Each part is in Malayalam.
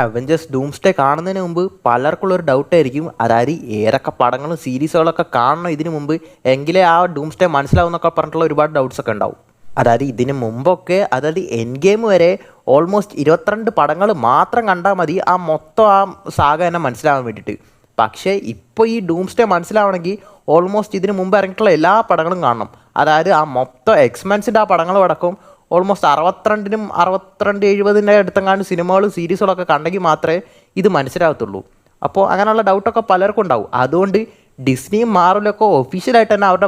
അവഞ്ചേഴ്സ് ഡൂംസ്ഡേ കാണുന്നതിന് മുമ്പ് പലർക്കുള്ളൊരു ഡൗട്ടായിരിക്കും, അതായത് ഏതൊക്കെ പടങ്ങളും സീരീസുകളൊക്കെ കാണണം ഇതിനു മുമ്പ് എങ്കിലേ ആ ഡൂംസ്ഡേ മനസ്സിലാവുന്നൊക്കെ പറഞ്ഞിട്ടുള്ള ഒരുപാട് ഡൗട്ട്സ് ഒക്കെ ഉണ്ടാവും. അതായത് ഇതിന് മുമ്പൊക്കെ അതായത് എൻ ഗെയിം വരെ ഓൾമോസ്റ്റ് 22 പടങ്ങൾ മാത്രം കണ്ടാൽ മതി ആ മൊത്തം ആ സാഗ തന്നെ മനസ്സിലാവാൻ വേണ്ടിയിട്ട്. പക്ഷേ ഇപ്പോൾ ഈ ഡൂംസ്ഡേ മനസ്സിലാവണമെങ്കിൽ ഓൾമോസ്റ്റ് ഇതിന് മുമ്പ് ഇറങ്ങിയിട്ടുള്ള എല്ലാ പടങ്ങളും കാണണം. അതായത് ആ മൊത്തം എക്സ്മെൻസിൻ്റെ ആ പടങ്ങളും അടക്കം ഓൾമോസ്റ്റ് 62-70 അടുത്തെങ്ങാണ്ട് സിനിമകളും സീരീസുകളൊക്കെ കണ്ടെങ്കിൽ മാത്രമേ ഇത് മനസ്സിലാകത്തുള്ളൂ. അപ്പോൾ അങ്ങനെയുള്ള ഡൗട്ടൊക്കെ പലർക്കും ഉണ്ടാവും. അതുകൊണ്ട് ഡിസ്നിയും മാർവലൊക്കെ ഒഫീഷ്യലായിട്ട് തന്നെ അവരുടെ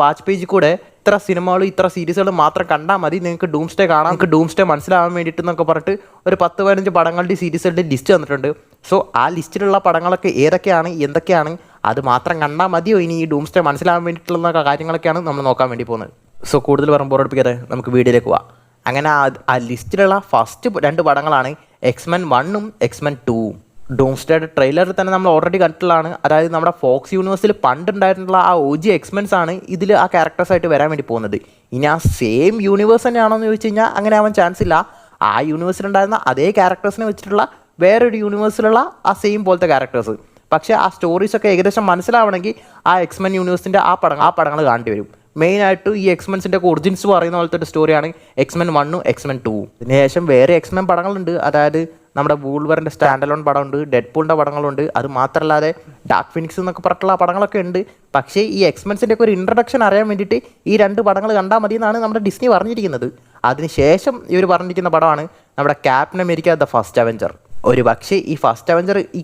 വാച്ച് പേജിൽ കൂടെ ഇത്ര സിനിമകളും ഇത്ര സീരീസുകളും മാത്രം കണ്ടാൽ മതി, നിങ്ങൾക്ക് ഡൂംസ്ഡേ കാണാം, നിങ്ങൾക്ക് ഡൂംസ്ഡേ മനസ്സിലാവാൻ വേണ്ടിയിട്ട് എന്നൊക്കെ പറഞ്ഞിട്ട് ഒരു 10-15 പടങ്ങളുടെ സീരീസുകളുടെ ലിസ്റ്റ് തന്നിട്ടുണ്ട്. സോ ആ ലിസ്റ്റിലുള്ള പടങ്ങളൊക്കെ ഏതൊക്കെയാണ് എന്തൊക്കെയാണ് അത് മാത്രം കണ്ടാൽ മതിയോ ഇനി ഈ ഡൂംസ്ഡേ മനസ്സിലാവാൻ വേണ്ടിയിട്ടുള്ള കാര്യങ്ങളൊക്കെയാണ് നമ്മൾ നോക്കാൻ വേണ്ടി പോകുന്നത്. സോ കൂടുതൽ ബോറടിപ്പിക്കാതെ നമുക്ക് വീഡിയോയിലേക്ക് പോവാം. അങ്ങനെ ആ ലിസ്റ്റിലുള്ള ഫസ്റ്റ് 2 പടങ്ങളാണ് എക്സ്മെൻ 1ഉം എക്സ്മെൻ 2ഉം. ഡൂംസ്ഡേയുടെ ട്രെയിലറിൽ തന്നെ നമ്മൾ ഓൾറെഡി കണ്ടിട്ടുള്ളതാണ്. അതായത് നമ്മുടെ ഫോക്സ് യൂണിവേഴ്സിൽ പണ്ടുണ്ടായിട്ടുള്ള ആ OG എക്സ്മെൻസ് ആണ് ഇതിൽ ആ ക്യാരക്ടേഴ്സായിട്ട് വരാൻ വേണ്ടി പോകുന്നത്. ഇനി ആ സെയിം യൂണിവേഴ്സ് തന്നെയാണോ എന്ന് ചോദിച്ചു കഴിഞ്ഞാൽ അങ്ങനെ ആവാൻ ചാൻസ് ഇല്ല. ആ യൂണിവേഴ്സിലുണ്ടായിരുന്ന അതേ ക്യാരക്ടേഴ്സിനെ വെച്ചിട്ടുള്ള വേറൊരു യൂണിവേഴ്സിലുള്ള ആ സെയിം പോലത്തെ ക്യാരക്ടേഴ്സ്. പക്ഷേ ആ സ്റ്റോറീസൊക്കെ ഏകദേശം മനസ്സിലാവണമെങ്കിൽ ആ എക്സ്മെൻ യൂണിവേഴ്സിൻ്റെ ആ പടങ്ങൾ കാണേണ്ടി വരും. മെയിനായിട്ട് ഈ എക്സ്മെൻസിൻ്റെ ഒറിജിൻസ് പറയുന്ന പോലത്തെ ഒരു സ്റ്റോറിയാണ് എക്സ്മെൻ 1ഉം എക്സ്മെൻ 2ഉം. അതിനുശേഷം വേറെ എക്സ്മെൻ പടങ്ങളുണ്ട്. അതായത് നമ്മുടെ വൂൾവറിൻ്റെ സ്റ്റാൻഡലോൺ പടമുണ്ട്, ഡെഡ്പൂളിൻ്റെ പടങ്ങളുണ്ട്. അത് മാത്രമല്ലാതെ ഡാർക്ക് ഫിനിക്സ് എന്നൊക്കെ പറഞ്ഞിട്ടുള്ള പടങ്ങളൊക്കെ ഉണ്ട്. പക്ഷേ ഈ എക്സ്മെൻസിൻ്റെ ഒക്കെ ഒരു ഇൻട്രഡക്ഷൻ അറിയാൻ വേണ്ടിയിട്ട് ഈ 2 പടങ്ങൾ കണ്ടാൽ മതി എന്നാണ് നമ്മുടെ ഡിസ്നി പറഞ്ഞിരിക്കുന്നത്. അതിനുശേഷം ഇവർ പറഞ്ഞിരിക്കുന്ന പടമാണ് നമ്മുടെ captain America the first avenger. ഒരു പക്ഷേ ഈ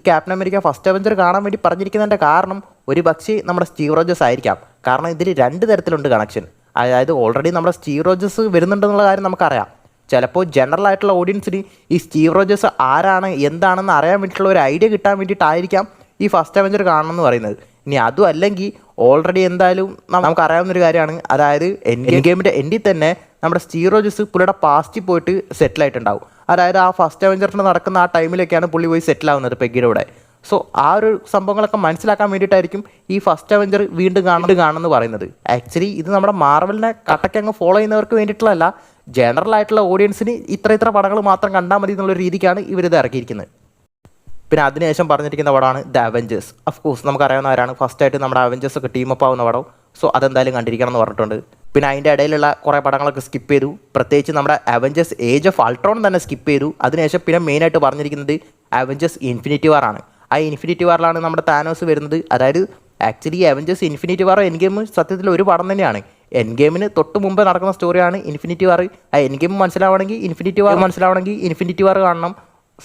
ക്യാപ്റ്റൻ അമേരിക്ക ഫസ്റ്റ് അവഞ്ചർ കാണാൻ വേണ്ടി പറഞ്ഞിരിക്കുന്നതിൻ്റെ കാരണം ഒരു പക്ഷേ നമ്മുടെ സ്റ്റീവ് റോജേഴ്സ് ആയിരിക്കാം. കാരണം ഇതിൽ 2 തരത്തിലുണ്ട് കണക്ഷൻ. അതായത് ഓൾറെഡി നമ്മുടെ സ്റ്റീവ് റോജേഴ്സ് വരുന്നുണ്ടെന്നുള്ള കാര്യം നമുക്കറിയാം. ചിലപ്പോൾ ജനറൽ ആയിട്ടുള്ള ഓഡിയൻസിന് ഈ സ്റ്റീവ് റോജേഴ്സ് ആരാണ് എന്താണെന്ന് അറിയാൻ വേണ്ടിയിട്ടുള്ള ഒരു ഐഡിയ കിട്ടാൻ വേണ്ടിയിട്ടായിരിക്കാം ഈ ഫസ്റ്റ് അവഞ്ചർ കാണണം എന്ന് പറയുന്നത്. ഇനി അതും അല്ലെങ്കിൽ ഓൾറെഡി എന്തായാലും നമുക്കറിയാവുന്നൊരു കാര്യമാണ്, അതായത് എൻ ഗെയിമിൻ്റെ എൻഡിൽ തന്നെ നമ്മുടെ സ്റ്റീവ് റോജേഴ്സ് പുള്ളിയുടെ പാസ്റ്റിൽ പോയിട്ട് സെറ്റിലായിട്ടുണ്ടാവും. അതായത് ആ ഫസ്റ്റ് അവഞ്ചറിന് നടക്കുന്ന ആ ടൈമിലൊക്കെയാണ് പുള്ളി പോയി സെറ്റിലാവുന്നത് പെഗ്ഗിയുടെ കൂടെ. സോ ആ ഒരു സംഭവങ്ങളൊക്കെ മനസ്സിലാക്കാൻ വേണ്ടിയിട്ടായിരിക്കും ഈ ഫസ്റ്റ് അവഞ്ചർ വീണ്ടും കാണുമെന്ന് പറയുന്നത്. ആക്ച്വലി ഇത് നമ്മുടെ മാർവലിനെ കട്ടക്കങ്ങ് ഫോളോ ചെയ്യുന്നവർക്ക് വേണ്ടിയിട്ടുള്ളതല്ല, ജനറൽ ആയിട്ടുള്ള ഓഡിയൻസിന് ഇത്ര പടങ്ങൾ മാത്രം കണ്ടാൽ മതി എന്നുള്ള രീതിക്കാണ് ഇവരിത് ഇറക്കിയിരിക്കുന്നത്. പിന്നെ അതിനുശേഷം പറഞ്ഞിരിക്കുന്ന പടമാണ് ദ അവഞ്ചേഴ്സ്. അഫ്കോഴ്സ് നമുക്കറിയാവുന്നവരാണ്, ഫസ്റ്റായിട്ട് നമ്മുടെ അവഞ്ചേഴ്സ് ഒക്കെ ടീമപ്പ് ആവുന്ന പടം. സോ അതെന്തായാലും കണ്ടിരിക്കണം എന്ന് പറഞ്ഞിട്ടുണ്ട്. പിന്നെ അതിൻ്റെ ഇടയിലുള്ള കുറേ പടങ്ങളൊക്കെ സ്കിപ്പ് ചെയ്തു. പ്രത്യേകിച്ച് നമ്മുടെ അവഞ്ചേഴ്സ് ഏജ് ഓഫ് അൾട്രോൺ തന്നെ സ്കിപ്പ് ചെയ്തു. അതിനുശേഷം പിന്നെ മെയിനായിട്ട് പറഞ്ഞിരിക്കുന്നത് അവഞ്ചേഴ്സ് ഇൻഫിനിറ്റി വാർ ആണ്. ആ ഇൻഫിനിറ്റി വാറിലാണ് നമ്മുടെ താനോസ് വരുന്നത്. അതായത് ആക്ച്വലി അവഞ്ചേഴ്സ് ഇൻഫിനിറ്റി വാർ എൻ ഗെയിം സത്യത്തിൽ ഒരു പടം തന്നെയാണ്. എൻ ഗെയിമിന് തൊട്ട് മുമ്പ് നടക്കുന്ന സ്റ്റോറിയാണ് ഇൻഫിനിറ്റി വാർ. ആ എൻ ഗെയിം മനസ്സിലാവണമെങ്കിൽ ഇൻഫിനിറ്റി വാർ കാണണം.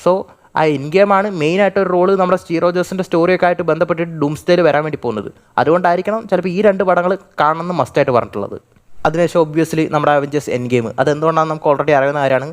സോ ആ എൻ ഗെയിമാണ് മെയിനായിട്ട് ഒരു റോള് നമ്മുടെ സ്റ്റീവ് റോജേഴ്സിൻ്റെ സ്റ്റോറിയൊക്കെ ആയിട്ട് ബന്ധപ്പെട്ടിട്ട് ഡൂംസ്ഡേയിൽ വരാൻ വേണ്ടി പോകുന്നത്. അതുകൊണ്ടായിരിക്കണം ചിലപ്പോൾ ഈ 2 പടങ്ങൾ കാണണമെന്ന് മസ്റ്റായിട്ട് പറഞ്ഞിട്ടുള്ളത്. അതിനുശേഷം ഒബ്വിയസ്ലി നമ്മുടെ അവഞ്ചേഴ്സ് എൻ ഗെയിം, അതെന്തുകൊണ്ടാണെന്ന് നമുക്ക് ഓൾറെഡി അറിയുന്ന കാര്യമാണ്.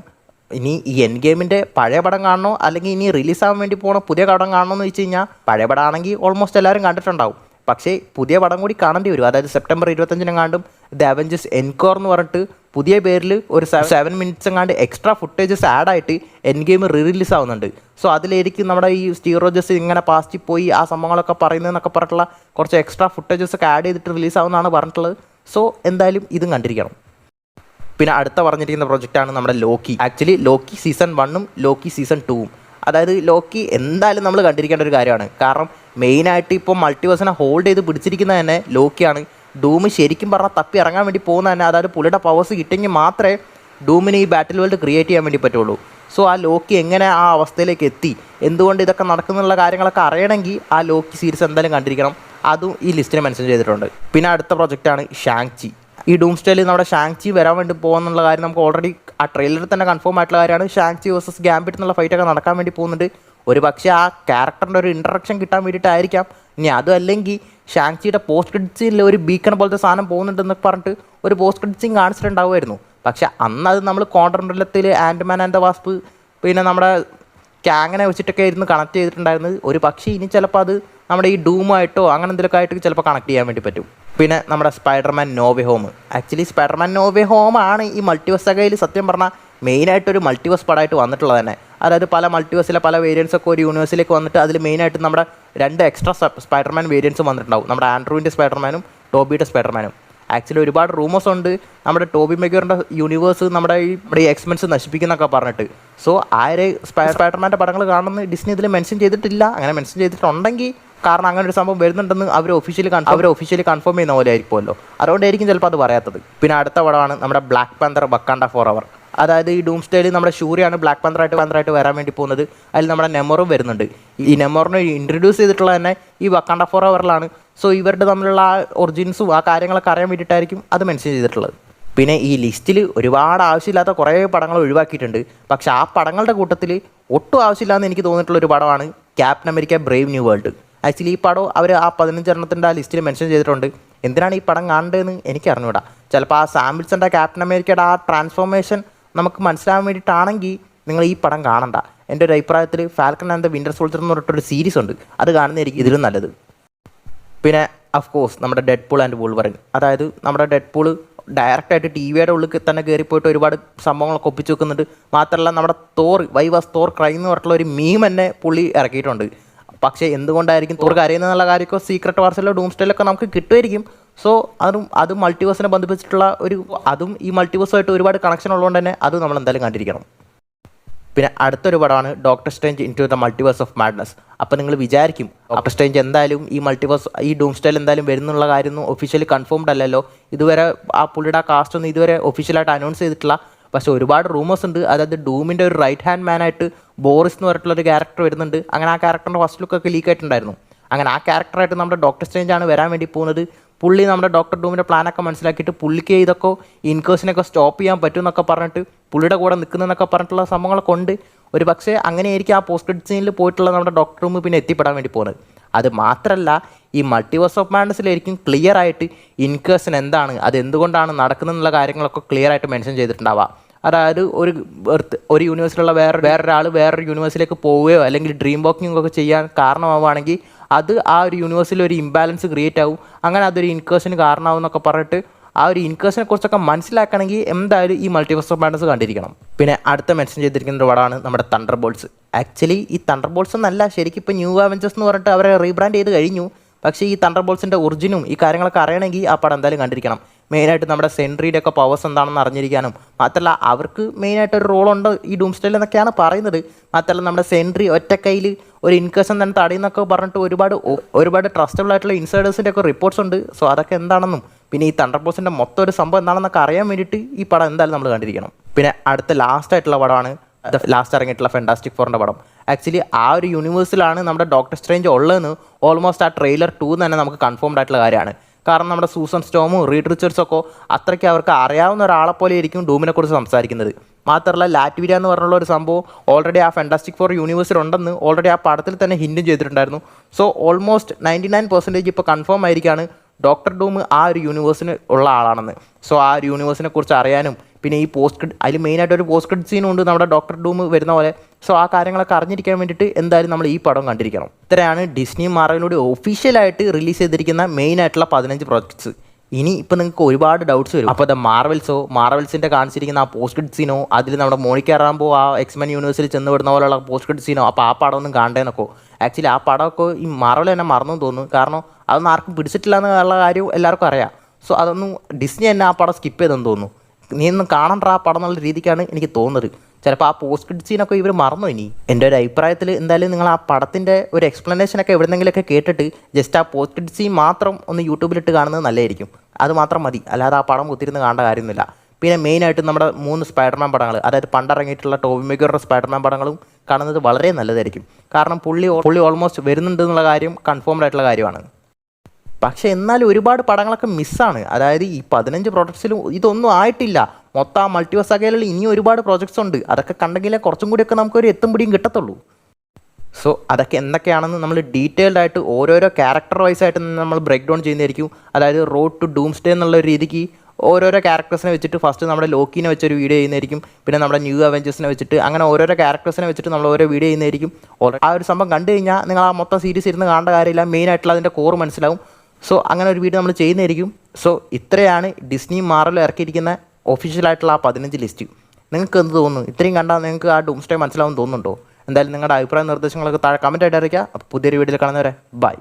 ഇനി ഈ എൻ ഗെയിമിൻ്റെ പഴയ പടം കാണണോ അല്ലെങ്കിൽ ഇനി റിലീസാകാൻ വേണ്ടി പോകണ പുതിയ പടം കാണണോ എന്ന് വെച്ച് കഴിഞ്ഞാൽ പഴയ പടമാണെങ്കിൽ ഓൾമോസ്റ്റ് എല്ലാവരും കണ്ടിട്ടുണ്ടാവും. പക്ഷേ പുതിയ പടം കൂടി കാണേണ്ടി വരും. അതായത് സെപ്റ്റംബർ 25 ദ അവഞ്ചേഴ്സ് എൻകോർ എന്ന് പറഞ്ഞിട്ട് പുതിയ പേരിൽ ഒരു 7 മിനിറ്റ്സ് എങ്ങാണ്ട് എക്സ്ട്രാ ഫുട്ടേജസ് ആഡായിട്ട് എൻ ഗെയിം റിലീസ് ആവുന്നുണ്ട്. സോ അതിലായിരിക്കും നമ്മുടെ ഈ സ്റ്റീവ് റോജേഴ്സ് ഇങ്ങനെ പാസ്റ്റിൽ പോയി ആ സംഭവങ്ങളൊക്കെ പറയുന്നതെന്നൊക്കെ പറഞ്ഞിട്ടുള്ള കുറച്ച് എക്സ്ട്രാ ഫുട്ടേജസ് ഒക്കെ ആഡ് ചെയ്തിട്ട് റിലീസ് ആവുന്നതാണ് പറഞ്ഞിട്ടുള്ളത്. സോ എന്തായാലും ഇതും കണ്ടിരിക്കണം. പിന്നെ അടുത്ത പറഞ്ഞിരിക്കുന്ന പ്രൊജക്റ്റാണ് നമ്മുടെ ലോക്കി. ആക്ച്വലി ലോക്കി സീസൺ 1ഉം ലോക്കി സീസൺ 2ഉം. അതായത് ലോക്കി എന്തായാലും നമ്മൾ കണ്ടിരിക്കേണ്ട ഒരു കാര്യമാണ്. കാരണം മെയിനായിട്ട് ഇപ്പോൾ മൾട്ടിവേഴ്സിനെ ഹോൾഡ് ചെയ്ത് പിടിച്ചിരിക്കുന്നത് തന്നെ ലോക്കിയാണ്. ഡൂമ് ശരിക്കും പറഞ്ഞാൽ തപ്പി ഇറങ്ങാൻ വേണ്ടി പോകുന്ന തന്നെ, അതായത് പുള്ളിയുടെ പവേഴ്സ് കിട്ടിയെങ്കിൽ മാത്രമേ ഡൂമിന് ഈ ബാറ്റിൽ വേൾഡ് ക്രിയേറ്റ് ചെയ്യാൻ വേണ്ടി പറ്റുള്ളൂ. സോ ആ ലോക്കി എങ്ങനെ ആ അവസ്ഥയിലേക്ക് എത്തി, എന്തുകൊണ്ട് ഇതൊക്കെ നടക്കുന്നുള്ള കാര്യങ്ങളൊക്കെ അറിയണമെങ്കിൽ ആ ലോക്കി സീരീസ് എന്തായാലും കണ്ടിരിക്കണം. അതും ഈ ലിസ്റ്റിനെ മെൻഷൻ ചെയ്തിട്ടുണ്ട്. പിന്നെ അടുത്ത പ്രൊജക്റ്റാണ് ഷാങ്ചി. ഈ ഡൂംസ്ഡേയിൽ നമ്മുടെ ഷാങ്ചി വരാൻ വേണ്ടി പോകുന്നുള്ള കാര്യം നമുക്ക് ഓൾറെഡി ആ ട്രെയിലറിൽ തന്നെ കൺഫേം ആയിട്ടുള്ള കാര്യമാണ്. ഷാങ്ചി വേഴ്സസ് ഗാംബിറ്റ് എന്നുള്ള ഫൈറ്റൊക്കെ നടക്കാൻ വേണ്ടി പോകുന്നുണ്ട്. ഒരു പക്ഷേ ആ ക്യാരക്ടറിൻ്റെ ഒരു ഇൻട്രഡക്ഷൻ കിട്ടാൻ വേണ്ടിയിട്ടായിരിക്കാം. ഇനി അതും അല്ലെങ്കിൽ ഷാങ്ചിയുടെ പോസ്റ്റ് ക്രെഡിറ്റ് സീനിൽ ഒരു ബീക്കൺ പോലത്തെ സാധനം പോകുന്നുണ്ടെന്നൊക്കെ പറഞ്ഞിട്ട് ഒരു പോസ്റ്റ് ക്രെഡിറ്റ് സീൻ കാണിച്ചിട്ടുണ്ടാവുമായിരുന്നു. പക്ഷേ അന്ന് അത് നമ്മൾ കോൺട്രൻഡലത്തിൽ ആൻഡ്മാൻ ആൻഡ് ദ വാസ്പ് പിന്നെ നമ്മുടെ ക്യാങ്ങിനെ വെച്ചിട്ടൊക്കെ ആയിരുന്നു കണക്ട് ചെയ്തിട്ടുണ്ടായിരുന്നത്. ഒരു പക്ഷേ ഇനി ചിലപ്പോൾ അത് നമ്മുടെ ഈ ഡൂമായിട്ടോ അങ്ങനെ എന്തെങ്കിലുമൊക്കെ ആയിട്ട് ചിലപ്പോൾ കണക്ട് ചെയ്യാൻ വേണ്ടി പറ്റും. പിന്നെ നമ്മുടെ Spiderman no way home. Actually Spiderman no way ഹോമാണ് ഈ മൾട്ടിവേഴ്സ് സഗയിൽ സത്യം പറഞ്ഞാൽ മെയിനായിട്ടൊരു മൾട്ടിവേഴ്സ് പടമായിട്ട് വന്നിട്ടുള്ളത് തന്നെ. അതായത് പല മൾട്ടിവേഴ്സിലെ പല വേരിയൻസൊക്കെ ഒരു യൂണിവേഴ്സിലേക്ക് വന്നിട്ട് അതിൽ മെയിനായിട്ട് നമ്മുടെ 2 എക്സ്ട്രാ സ്പൈഡർമാൻ വേരിയൻസും വന്നിട്ടുണ്ടാവും. നമ്മുടെ ആൻഡ്രൂവിൻ്റെ സ്പൈഡർമാനും ടോബിയുടെ സ്പൈഡർമാനും. ആക്ച്വലി ഒരുപാട് റൂമേഴ്സ് ഉണ്ട് നമ്മുടെ ടോബി മെഗ്വയറിൻ്റെ യൂണിവേഴ്സ് നമ്മുടെ ഈ എക്സ്മെൻസ് നശിപ്പിക്കുന്നൊക്കെ പറഞ്ഞിട്ട്. സോ ആ ഒരു സ്പൈഡർമാൻ്റെ പടങ്ങൾ കാണുന്ന ഡിസ്നി ഇതിൽ മെൻഷൻ ചെയ്തിട്ടില്ല. അങ്ങനെ മെൻഷൻ ചെയ്തിട്ടുണ്ടെങ്കിൽ കാരണം അങ്ങനെ ഒരു സംഭവം വരുന്നുണ്ടെന്ന് അവർ ഒഫീഷ്യലി കൺഫേം ചെയ്യുന്ന പോലെ ആയിരിക്കുമല്ലോ, അതുകൊണ്ടായിരിക്കും ചിലപ്പോൾ അത് പറയാത്തത്. പിന്നെ അടുത്ത പടമാണ് നമ്മുടെ ബ്ലാക്ക് പാന്തർ വക്കാണ്ട ഫോർ എവർ. അതായത് ഈ ഡൂംസ്ഡേയിൽ നമ്മുടെ ഷൂറിയാണ് ബ്ലാക്ക് പാന്തറായിട്ട് വരാൻ വേണ്ടി പോകുന്നത്. അതിൽ നമ്മുടെ നെമറും വരുന്നുണ്ട്. ഈ നെമറിനെ ഇൻട്രൊഡ്യൂസ് ചെയ്തിട്ടുള്ള തന്നെ ഈ വക്കാണ്ട ഫോർ എവറിലാണ്. സോ ഇവരുടെ തമ്മിലുള്ള ആ ഒറിജിൻസും ആ കാര്യങ്ങളൊക്കെ അറിയാൻ വേണ്ടിയിട്ടായിരിക്കും അത് മെൻഷൻ ചെയ്തിട്ടുള്ളത്. പിന്നെ ഈ ലിസ്റ്റിൽ ഒരുപാട് ആവശ്യമില്ലാത്ത കുറേ പടങ്ങൾ ഒഴിവാക്കിയിട്ടുണ്ട്. പക്ഷേ ആ പടങ്ങളുടെ കൂട്ടത്തിൽ ഒട്ടും ആവശ്യമില്ലാന്ന് എനിക്ക് തോന്നിയിട്ടുള്ള ഒരു പടമാണ് captain America Brave new world. Actually ഈ പടം അവർ ആ 15 എണ്ണത്തിൻ്റെ ആ ലിസ്റ്റിൽ മെൻഷൻ ചെയ്തിട്ടുണ്ട്. എന്തിനാണ് ഈ പടം കാണേണ്ടതെന്ന് എനിക്ക് അറിഞ്ഞൂടാ. ചിലപ്പോൾ ആ സാമ്പിൾസിൻ്റെ ക്യാപ്റ്റൻ അമേരിക്കയുടെ ആ ട്രാൻസ്ഫോർമേഷൻ നമുക്ക് മനസ്സിലാവാൻ വേണ്ടിയിട്ടാണെങ്കിൽ നിങ്ങൾ ഈ പടം കാണണ്ട. എൻ്റെ ഒരു അഭിപ്രായത്തിൽ falcon and the winter soldier എന്ന് പറഞ്ഞിട്ടൊരു സീരീസ് ഉണ്ട്, അത് കാണുന്നതായിരിക്കും ഇതിലും നല്ലത്. പിന്നെ ഓഫ് കോഴ്സ് നമ്മുടെ ഡെഡ്പൂൾ ആൻഡ് വൂൾവറിൻ. അതായത് നമ്മുടെ ഡെഡ്പൂൾ ഡയറക്റ്റായിട്ട് ടി വിയുടെ ഉള്ളിൽ തന്നെ കയറിപ്പോയിട്ട് ഒരുപാട് സംഭവങ്ങളൊക്കെ ഒപ്പിച്ച് വെക്കുന്നുണ്ട്. മാത്രമല്ല നമ്മുടെ തോർ വൈവാസ് തോർ ക്രൈ എന്ന് പറഞ്ഞിട്ടുള്ള ഒരു മീം തന്നെ പുള്ളി ഇറക്കിയിട്ടുണ്ട്. പക്ഷേ എന്തുകൊണ്ടായിരിക്കും തോർ കരയുന്നതെന്നുള്ള കാര്യമൊക്കെ സീക്രട്ട് വാർസിലോ ഡൂംസ്ഡേയിലൊക്കെ നമുക്ക് കിട്ടുമായിരിക്കും. സോ അത് മൾട്ടിവേഴ്സിനെ ബന്ധിപ്പിച്ചിട്ടുള്ള അതും ഈ മൾട്ടിവേഴ്സുമായിട്ട് ഒരുപാട് കണക്ഷൻ ഉള്ളതുകൊണ്ട് തന്നെ അത് നമ്മൾ എന്തായാലും കണ്ടിരിക്കണം. പിന്നെ അടുത്തൊരു പടമാണ് Doctor Strange into the Multiverse of Madness. അപ്പോൾ നിങ്ങൾ വിചാരിക്കും ഡോക്ടർ സ്ട്രേഞ്ച് എന്തായാലും ഈ മൾട്ടിവേഴ്സ് ഈ ഡൂംസ്ഡേയിൽ എന്തായാലും വരുന്നുള്ള കാര്യമൊന്നും ഒഫീഷ്യലി കൺഫേംഡ് അല്ലല്ലോ. ഇതുവരെ ആ പുള്ളിയുടെ ആ കാസ്റ്റ് ഒന്നും ഇതുവരെ ഒഫീഷ്യലായിട്ട് അനൗൺസ് ചെയ്തിട്ടില്ല. പക്ഷേ ഒരുപാട് റൂമേഴ്സ് ഉണ്ട്. അതായത് ഡൂമിൻ്റെ ഒരു റൈറ്റ് ഹാൻഡ് മാനായിട്ട് ബോറിസ് എന്ന് പറഞ്ഞിട്ടുള്ളൊരു ക്യാരക്ടർ വരുന്നുണ്ട്. അങ്ങനെ ആ ക്യാരക്ടറിൻ്റെ ഫസ്റ്റ് ലുക്കൊക്കെ ലീക്ക് ആയിട്ടുണ്ടായിരുന്നു. അങ്ങനെ ആ ക്യാരക്ടറായിട്ട് നമ്മുടെ ഡോക്ടർ സ്ട്രേഞ്ച് ആണ് വരാൻ വേണ്ടി പോകുന്നത്. പുള്ളി നമ്മുടെ ഡോക്ടർ ഡൂമിൻ്റെ പ്ലാനൊക്കെ മനസ്സിലാക്കിയിട്ട് പുള്ളിക്ക് ഇതൊക്കെ ഇൻകേഴ്സിനൊക്കെ സ്റ്റോപ്പ് ചെയ്യാൻ പറ്റും എന്നൊക്കെ പറഞ്ഞിട്ട് പുള്ളിയുടെ കൂടെ നിൽക്കുന്നതെന്നൊക്കെ പറഞ്ഞിട്ടുള്ള സംഭവങ്ങളൊക്കെ ഉണ്ട്. ഒരു പക്ഷേ അങ്ങനെയായിരിക്കും ആ പോസ്റ്റ് ക്രെഡിറ്റ് സീനിൽ പോയിട്ടുള്ള നമ്മുടെ ഡോക്ടർ ഡൂം പിന്നെ എത്തിപ്പെടാൻ വേണ്ടി പോകുന്നത്. അത് മാത്രമല്ല ഈ മൾട്ടിവേഴ്സ് ഓഫ് മാഡ്നസിലായിരിക്കും ക്ലിയർ ആയിട്ട് ഇൻകേഴ്സിൻ എന്താണ്, അത് എന്തുകൊണ്ടാണ് നടക്കുന്നതെന്നുള്ള കാര്യങ്ങളൊക്കെ ക്ലിയർ ആയിട്ട് മെൻഷൻ ചെയ്തിട്ടുണ്ടാവുക. അതായത് ഒരു യൂണിവേഴ്സിലുള്ള വേറൊരാൾ വേറൊരു യൂണിവേഴ്സിലേക്ക് പോവുകയോ അല്ലെങ്കിൽ ഡ്രീം വാക്കിംഗ് ഒക്കെ ചെയ്യാൻ കാരണമാവുകയാണെങ്കിൽ അത് ആ ഒരു യൂണിവേഴ്സിൽ ഒരു ഇംബാലൻസ് ക്രിയേറ്റ് ആവും. അങ്ങനെ അതൊരു ഇൻകേഴ്സിന് കാരണമാവും എന്നൊക്കെ പറഞ്ഞിട്ട് ആ ഒരു ഇൻകേഴ്സിനെ കുറിച്ചൊക്കെ മനസ്സിലാക്കണമെങ്കിൽ എന്തായാലും ഈ മൾട്ടിവേഴ്സ് ഓഫ് മാഡ്നസ് കണ്ടിരിക്കണം. പിന്നെ അടുത്ത മെൻഷൻ ചെയ്തിരിക്കുന്ന ഒരു പടമാണ് നമ്മുടെ തണ്ടർ ബോൾട്സ്. ആക്ച്വലി ഈ തണ്ടർ ബോൾട്സ് എന്നല്ല, ശരിക്കും ഇപ്പോൾ ന്യൂ അവഞ്ചേഴ്സ് എന്ന് പറഞ്ഞിട്ട് അവരെ റീബ്രാൻഡ് ചെയ്ത് കഴിഞ്ഞു. പക്ഷേ ഈ തണ്ടർ ബോൾസിൻ്റെ ഒറിജിനും ഈ കാര്യങ്ങളൊക്കെ അറിയണമെങ്കിൽ ആ പടം എന്തായാലും കണ്ടിരിക്കണം. മെയിനായിട്ട് നമ്മുടെ സെൻട്രിയുടെ ഒക്കെ പവേഴ്സ് എന്താണെന്ന് അറിഞ്ഞിരിക്കാനും മാത്രമല്ല അവർക്ക് മെയിനായിട്ട് ഒരു റോളുണ്ട് ഈ ഡൂംസ്ഡേയിൽ എന്നൊക്കെയാണ് പറയുന്നത്. മാത്രമല്ല നമ്മുടെ സെൻട്രി ഒറ്റക്കൈയിൽ ഒരു ഇൻകേഴ്സൺ തന്നെ തടയുന്നൊക്കെ പറഞ്ഞിട്ട് ഒരുപാട് ട്രസ്റ്റബിൾ ആയിട്ടുള്ള ഇൻസൈഡേഴ്സിൻ്റെ ഒക്കെ റിപ്പോർട്ട്സ് ഉണ്ട്. സോ അതൊക്കെ എന്താണെന്നും പിന്നെ ഈ തണ്ടർ ബോൾസിൻ്റെ മൊത്തം ഒരു സംഭവം എന്താണെന്നൊക്കെ അറിയാൻ വേണ്ടിയിട്ട് ഈ പടം എന്തായാലും നമ്മൾ കണ്ടിരിക്കണം. പിന്നെ അടുത്ത ലാസ്റ്റായിട്ടുള്ള പടമാണ് ലാസ്റ്റ് ഇറങ്ങിയിട്ടുള്ള ഫാന്റാസ്റ്റിക് ഫോറിൻ്റെ പടം. ആക്ച്വലി ആ ഒരു യൂണിവേഴ്സിലാണ് നമ്മുടെ ഡോക്ടർ സ്ട്രേഞ്ച് ഉള്ളതെന്ന് ഓൾമോസ്റ്റ് ആ ട്രെയിലർ 2 തന്നെ നമുക്ക് കൺഫേംഡ് ആയിട്ടുള്ള കാര്യമാണ്. കാരണം നമ്മുടെ സൂസൻ സ്റ്റോമും റീഡ് റിച്ചർഡ്സൊക്കെ അത്രയ്ക്ക് അവർക്ക് അറിയാവുന്ന ഒരാളെപ്പോലെ ആയിരിക്കും ഡൂമിനെ കുറിച്ച് സംസാരിക്കുന്നത്. മാത്രമല്ല ലാറ്റ്വിയ എന്ന് പറഞ്ഞുള്ള ഒരു സംഭവം ഓൾറെഡി ആ ഫാന്റാസ്റ്റിക് ഫോർ യൂണിവേഴ്സിലുണ്ടെന്ന് ഓൾറെഡി ആ പടത്തിൽ തന്നെ ഹിൻറ്റും ചെയ്തിട്ടുണ്ടായിരുന്നു. സോ ഓൾമോസ്റ്റ് 99% ഇപ്പോൾ കൺഫേം ആയിരിക്കുകയാണ് ഡോക്ടർ ഡൂം ആ ഒരു യൂണിവേഴ്സിന് ഉള്ള ആളാണെന്ന്. സോ ആ ഒരു യൂണിവേഴ്സിനെ കുറിച്ച് അറിയാനും പിന്നെ ഈ അതിൽ മെയിനായിട്ട് ഒരു പോസ്റ്റ് ക്രെഡിറ്റ് സീനും ഉണ്ട് നമ്മുടെ ഡോക്ടർ ഡൂം വരുന്ന പോലെ. സോ ആ കാര്യങ്ങളൊക്കെ അറിഞ്ഞിരിക്കാൻ വേണ്ടിയിട്ട് എന്തായാലും നമ്മൾ ഈ പടം കണ്ടിരിക്കണം. ഇത്രയാണ് ഡിസ്നി മാർവലിലൂടെ ഒഫീഷ്യലായിട്ട് റിലീസ് ചെയ്തിരിക്കുന്ന മെയിനായിട്ടുള്ള 15 പ്രോജക്ട്സ്. ഇനി ഇപ്പോൾ നിങ്ങൾക്ക് ഒരുപാട് ഡൗട്ട്സ് വരും. അപ്പോൾ മാർവൽസിൻ്റെ കാണിച്ചിരിക്കുന്ന ആ പോസ്റ്റ് ക്രെഡിറ്റ് സീനോ അതിൽ നമ്മുടെ മോണിക്ക റാംബോ ആ എക്സ്മെൻ യൂണിവേഴ്സിൽ ചെന്ന് വിടുന്ന പോലെയുള്ള പോസ്റ്റ് ക്രെഡിറ്റ് സീനോ അപ്പോൾ ആ പടമൊന്നും കാണേണ്ടതെന്നൊക്കെ. ആക്ച്വലി ആ പടമൊക്കെ ഈ മാർവൽ തന്നെ മറന്നു തോന്നുന്നു. കാരണം അതൊന്നും ആർക്കും പിടിച്ചിട്ടില്ല എന്നുള്ള കാര്യം എല്ലാവർക്കും അറിയാം. സോ അതൊന്നും ഡിസ്നി തന്നെ ആ പടം സ്കിപ്പ് ചെയ്തെന്ന് തോന്നുന്നു. നീ ഒന്നും കാണണ്ട ആ പടം എന്നുള്ള രീതിക്കാണ് എനിക്ക് തോന്നുന്നത്. ചിലപ്പോൾ ആ പോസ്റ്റ് ക്രെഡിറ്റ് സീനൊക്കെ ഇവർ മറന്നു. ഇനി എൻ്റെ ഒരു അഭിപ്രായത്തിൽ എന്തായാലും നിങ്ങൾ ആ പടത്തിൻ്റെ ഒരു എക്സ്പ്ലനേഷനൊക്കെ എവിടെന്നെങ്കിലുമൊക്കെ കേട്ടിട്ട് ജസ്റ്റ് ആ പോസ്റ്റ് ക്രെഡിറ്റ് സീൻ മാത്രം ഒന്ന് യൂട്യൂബിലിട്ട് കാണുന്നത് നല്ലതായിരിക്കും. അത് മാത്രം മതി, അല്ലാതെ ആ പടം കുത്തിരുന്ന് കാണേണ്ട കാര്യമൊന്നുമില്ല. പിന്നെ മെയിനായിട്ട് നമ്മുടെ 3 സ്പൈഡർമാൻ പടങ്ങൾ, അതായത് പണ്ടിറങ്ങിയിട്ടുള്ള ടോബി മാഗ്വയറുടെ സ്പൈഡർമാൻ പടങ്ങളും കാണുന്നത് വളരെ നല്ലതായിരിക്കും. കാരണം പുള്ളി ഓൾമോസ്റ്റ് വരുന്നുണ്ട് എന്നുള്ള കാര്യം കൺഫേംഡ് ആയിട്ടുള്ള കാര്യമാണ്. പക്ഷേ എന്നാലും ഒരുപാട് പടങ്ങളൊക്കെ മിസ്സാണ്. അതായത് ഈ 15 പ്രോജക്ട്സിലും ഇതൊന്നും ആയിട്ടില്ല. മൊത്തം ആ മൾട്ടിവേഴ്സ് സാഗയിൽ ഇനിയും ഒരുപാട് പ്രോജക്ട്സ് ഉണ്ട്. അതൊക്കെ കണ്ടെങ്കിലേ കുറച്ചും കൂടിയൊക്കെ നമുക്കൊരു എത്തും പിടിയും കിട്ടത്തുള്ളൂ. സോ അതൊക്കെ എന്തൊക്കെയാണെന്ന് നമ്മൾ ഡീറ്റെയിൽഡ് ആയിട്ട് ഓരോരോ ക്യാരക്ടർ വൈസ് ആയിട്ട് നമ്മൾ ബ്രേക്ക് ഡൗൺ ചെയ്യുന്നതായിരിക്കും. അതായത് റോഡ് ടു ഡൂംസ്ഡേ എന്നുള്ള ഒരു രീതിക്ക് ഓരോരോ ക്യാരക്ടേഴ്സിനെ വെച്ചിട്ട് ഫസ്റ്റ് നമ്മുടെ ലോക്കിനെ വെച്ചൊരു വീഡിയോ ചെയ്യുന്നതായിരിക്കും. പിന്നെ നമ്മുടെ ന്യൂ അവഞ്ചേഴ്സിനെ വെച്ചിട്ട് അങ്ങനെ ഓരോരോ ക്യാരക്ടേഴ്സിനെ വെച്ചിട്ട് നമ്മൾ ഓരോ വീഡിയോ ചെയ്യുന്നതായിരിക്കും. ആ ഒരു സംഭവം കണ്ടു കഴിഞ്ഞാൽ നിങ്ങൾ ആ മൊത്തം സീരീസ് ഇരുന്ന് കാണേണ്ട കാര്യമില്ല. മെയിനായിട്ടുള്ള അതിൻ്റെ കോർ മനസ്സിലാവും. സോ അങ്ങനെ ഒരു വീഡിയോ നമ്മൾ ചെയ്യുന്നതായിരിക്കും. സോ ഇത്രയാണ് ഡിസ്നി മാർവൽ ഇറക്കിയിരിക്കുന്ന ഒഫീഷ്യലായിട്ടുള്ള ആ 15 ലിസ്റ്റ്. നിങ്ങൾക്ക് എന്ത് തോന്നുന്നു? ഇത്രയും കണ്ടാൽ നിങ്ങൾക്ക് ആ ഡൂംസ്ഡേ മനസ്സിലാവും തോന്നുന്നുണ്ടോ? എന്തായാലും നിങ്ങളുടെ അഭിപ്രായ നിർദ്ദേശങ്ങളൊക്കെ താഴെ കമൻറ്റായിട്ട് അറിയിക്കുക. അപ്പോൾ പുതിയൊരു വീഡിയോയിൽ കാണുന്നവരെ ബൈ.